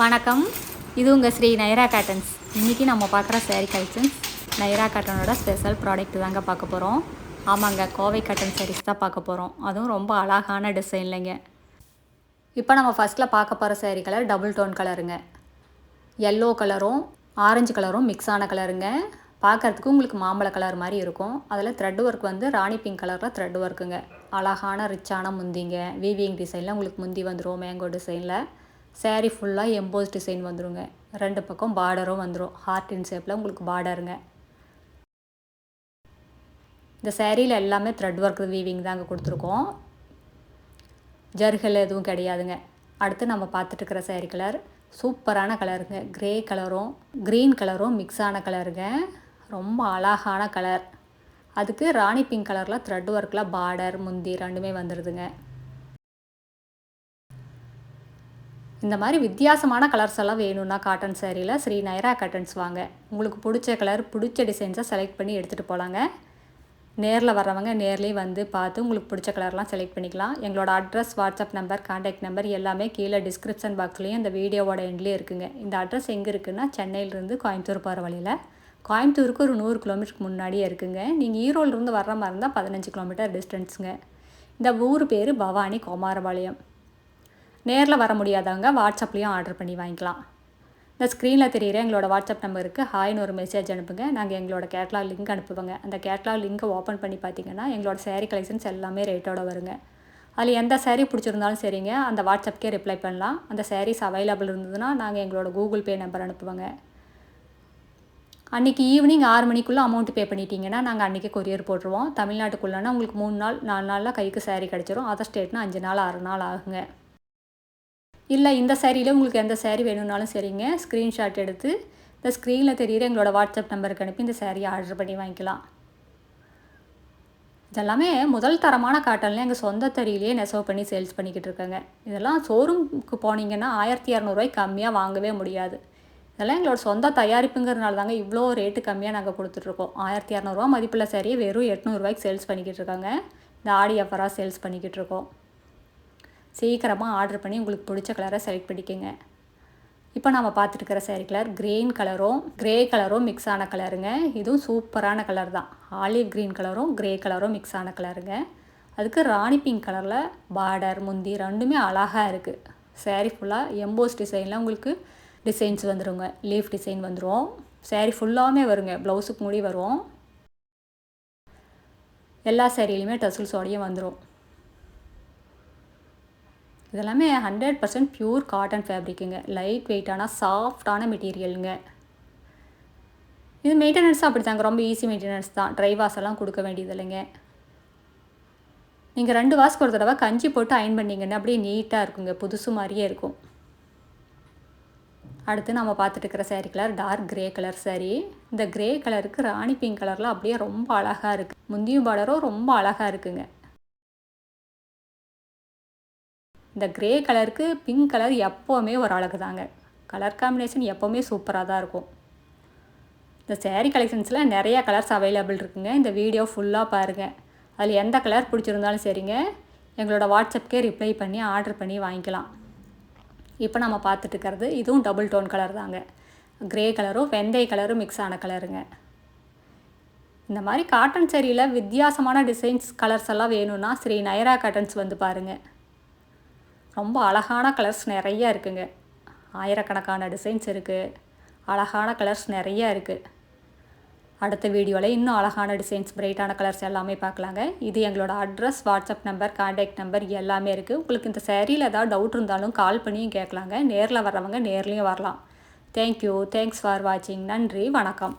வணக்கம், இது உங்கள் ஸ்ரீ நைரா காட்டன்ஸ். இன்றைக்கி நம்ம பார்க்குற சேரீ கலெக்ஷன்ஸ் நைரா காட்டனோட ஸ்பெஷல் ப்ராடக்ட் தாங்க பார்க்க போகிறோம். ஆமாங்க, கோவை காட்டன் சாரீஸ் தான் பார்க்க போகிறோம். அதுவும் ரொம்ப அழகான டிசைன்லைங்க. இப்போ நம்ம ஃபஸ்ட்டில் பார்க்க போகிற சேரீ கலர் டபுள் டோன் கலருங்க. எல்லோ கலரும் ஆரஞ்சு கலரும் மிக்ஸ் ஆன கலருங்க. பார்க்குறதுக்கு உங்களுக்கு மாம்பழ கலர் மாதிரி இருக்கும். அதில் த்ரெட் ஒர்க் வந்து ராணி பிங்க் கலரில் த்ரெட் ஒர்க்குங்க. அழகான ரிச்சான முந்திங்க. வீவிங் டிசைனில் உங்களுக்கு முந்தி வந்துடும். மேங்கோ டிசைனில் சேரீ ஃபுல்லாக எம்போஸ் டிசைன் வந்துடுங்க. ரெண்டு பக்கம் பார்டரும் வந்துடும். ஹார்ட் இன் ஷேப்பில் உங்களுக்கு பார்டருங்க. இந்த சேரீயில் எல்லாமே த்ரெட் ஒர்க் வீவிங் தாங்க கொடுத்துருக்கோம். ஜர்கல் எதுவும் கிடையாதுங்க. அடுத்து நம்ம பார்த்துட்டு இருக்கிற சேரீ கலர் சூப்பரான கலருங்க. கிரே கலரும் க்ரீன் கலரும் மிக்ஸ் ஆன கலருங்க. ரொம்ப அழகான கலர். அதுக்கு ராணி பிங்க் கலரில் த்ரெட் ஒர்க்கில் பார்டர் முந்தி ரெண்டுமே வந்துடுதுங்க. இந்த மாதிரி வித்தியாசமான கலர்ஸ் எல்லாம் வேணும்னா காட்டன் சேரீயில் ஸ்ரீ நைரா காட்டன்ஸ் வாங்க. உங்களுக்கு பிடிச்ச கலர் பிடிச்ச டிசைன்ஸை செலக்ட் பண்ணி எடுத்துகிட்டு போகலாங்க. நேரில் வர்றவங்க நேர்லேயும் வந்து பார்த்து உங்களுக்கு பிடிச்ச கலர்லாம் செலக்ட் பண்ணிக்கலாம். எங்களோட address, WhatsApp number, contact number எல்லாமே கீழே டிஸ்கிரிப்ஷன் பாக்ஸ்லேயும் இந்த வீடியோவோட எண்ட்லேயே இருக்குங்க. இந்த அட்ரஸ் எங்கே இருக்குன்னா சென்னையிலேருந்து கோயம்புத்தூர் போகிற வழியில், கோயம்புத்தூருக்கு ஒரு 100 கிலோமீட்டருக்கு முன்னாடியே இருக்குங்க. நீங்கள் ஈரோடுலேருந்து வர்ற மாதிரி இருந்தால் 15 கிலோமீட்டர் டிஸ்டன்ஸுங்க. இந்த ஊர் பேர் பவானி குமாரபாளையம். நேரில் வர முடியாதவங்க வாட்ஸ்அப்லேயும் ஆர்டர் பண்ணி வாங்கிக்கலாம். இந்த ஸ்க்ரீனில் தெரிகிற எங்களோட வாட்ஸ்அப் நம்பருக்கு ஹாய்னு ஒரு மெசேஜ் அனுப்புங்க. நாங்கள் எங்களோட கேட்லாக் லிங்க் அனுப்புவோங்க. அந்த கேட்லாக் லிங்க்கை ஓப்பன் பண்ணி பார்த்தீங்கன்னா எங்களோட சேரீ கலெக்ஷன்ஸ் எல்லாமே ரேட்டோட வருங்க. அதில் எந்த சேரீ பிடிச்சிருந்தாலும் சரிங்க, அந்த வாட்ஸ்அப்கே ரிப்ளை பண்ணலாம். அந்த சேரீஸ் அவைலபிள் இருந்ததுன்னா நாங்கள் எங்களோட கூகுள் பே நம்பர் அனுப்புவோங்க. அன்றைக்கி ஈவினிங் 6 மணிக்குள்ளே அமௌண்ட் பே பண்ணிட்டீங்கன்னா நாங்கள் அன்றைக்கி கொரியர் போட்டுருவோம். தமிழ்நாட்டுக்குள்ளேனா உங்களுக்கு 3 நாள் 4 நாளில் கைக்கு சேரீ கிடச்சிரும். அதர் ஸ்டேட்னா 5 நாள் 6 நாள் ஆகுங்க. இல்லை இந்த சேரீயில் உங்களுக்கு எந்த சேரீ வேணும்னாலும் சரிங்க, ஸ்க்ரீன்ஷாட் எடுத்து இந்த ஸ்க்ரீனில் தெரிகிற எங்களோட வாட்ஸ்அப் நம்பருக்கு அனுப்பி இந்த சேரீயை ஆர்டர் பண்ணி வாங்கிக்கலாம். இதெல்லாமே முதல் தரமான காட்டன்லேயே எங்கள் சொந்த தறியிலேயே நெசவு பண்ணி சேல்ஸ் பண்ணிக்கிட்டு இருக்காங்க. இதெல்லாம் ஷோரூமுக்கு போனீங்கன்னா 1200 கம்மியாக வாங்கவே முடியாது. இதெல்லாம் எங்களோட சொந்த தயாரிப்புங்கிறதுனால தாங்க இவ்வளோ ரேட்டு கம்மியாக நாங்கள் கொடுத்துட்ருக்கோம். 1200 மதிப்புள்ள சேரீயை வெறும் 800 சேல்ஸ் பண்ணிக்கிட்டு இருக்காங்க. இந்த ஆடி ஆஃபராக சேல்ஸ் பண்ணிக்கிட்டு இருக்கோம். சீக்கிரமாக ஆர்டர் பண்ணி உங்களுக்கு பிடிச்ச கலரை செலக்ட் பண்ணிக்கோங்க. இப்போ நம்ம பார்த்துட்டுருக்கிற சேரீ கலர் கிரே கலரும் மிக்ஸ் ஆன கலருங்க. இதுவும் சூப்பரான கலர் தான். ஆலிவ் க்ரீன் கலரும் கிரே கலரும் மிக்ஸ் ஆன கலருங்க. அதுக்கு ராணி பிங்க் கலரில் பார்டர் முந்தி ரெண்டுமே அழகாக இருக்குது. சேரீ ஃபுல்லாக எம்போஸ் டிசைனில் உங்களுக்கு டிசைன்ஸ் வந்துடுங்க. லீஃப் டிசைன் வந்துடும். சேரீ ஃபுல்லாமே வருங்க. ப்ளவுஸுக்கு முடி வரும். எல்லா சேரீலையுமே டசில்ஸோடையும் வந்துடும். இதெல்லாமே 100% பியூர் காட்டன் ஃபேப்ரிக்குங்க. லைட் வெயிட்டான சாஃப்டான மெட்டீரியலுங்க. இது மெயின்டெனன்ஸ் அப்படி தாங்க, ரொம்ப ஈஸி மெயின்டெனன்ஸ் தான். ட்ரை வாஷ் எல்லாம் கொடுக்க வேண்டியது இல்லைங்க. நீங்கள் 2 வாஷ்க்கு ஒரு தடவை கஞ்சி போட்டு அயன் பண்ணிங்கன்னா அப்படியே நீட்டாக இருக்குங்க. புதுசு மாதிரியே இருக்கும். அடுத்து நம்ம பார்த்துட்டு இருக்கிற sari colour dark grey colour sari. இந்த கிரே கலருக்கு ராணி பிங்க் கலரில் அப்படியே ரொம்ப அழகாக இருக்குது. முந்தியும் பார்டரும் ரொம்ப அழகாக இருக்குங்க. இந்த கிரே கலருக்கு பிங்க் கலர் எப்போவுமே ஒரு அழகு தாங்க. கலர் காம்பினேஷன் எப்போவுமே சூப்பராக தான் இருக்கும். இந்த சேரீ கலெக்ஷன்ஸில் நிறையா கலர்ஸ் அவைலபிள் இருக்குங்க. இந்த வீடியோ ஃபுல்லாக பாருங்கள். அதில் எந்த கலர் பிடிச்சிருந்தாலும் சரிங்க, எங்களோட வாட்ஸ்அப்கே ரிப்ளை பண்ணி ஆர்டர் பண்ணி வாங்கிக்கலாம். இப்போ நம்ம பார்த்துட்டு இருக்கிறது இதுவும் டபுள் டோன் கலர் தாங்க. கிரே கலரும் வெந்தய கலரும் மிக்ஸ் ஆன கலருங்க. இந்த மாதிரி காட்டன் சேரீயில் வித்தியாசமான டிசைன்ஸ் கலர்ஸ் எல்லாம் வேணும்னா ஸ்ரீ நைரா காட்டன்ஸ் வந்து பாருங்கள். ரொம்ப அழகான கலர்ஸ் நிறையா இருக்குங்க. ஆயிரக்கணக்கான டிசைன்ஸ் இருக்குது. அழகான கலர்ஸ் நிறையா இருக்குது. அடுத்த வீடியோவில் இன்னும் அழகான டிசைன்ஸ் பிரைட்டான கலர்ஸ் எல்லாமே பார்க்கலாங்க. இது எங்களோட address, WhatsApp number, contact number எல்லாமே இருக்குது. உங்களுக்கு இந்த சேரீயில் ஏதாவது டவுட் இருந்தாலும் கால் பண்ணியும் கேட்கலாங்க. நேரில் வர்றவங்க நேர்லேயும் வரலாம். தேங்க்யூ. தேங்க்ஸ் ஃபார் வாட்சிங். நன்றி, வணக்கம்.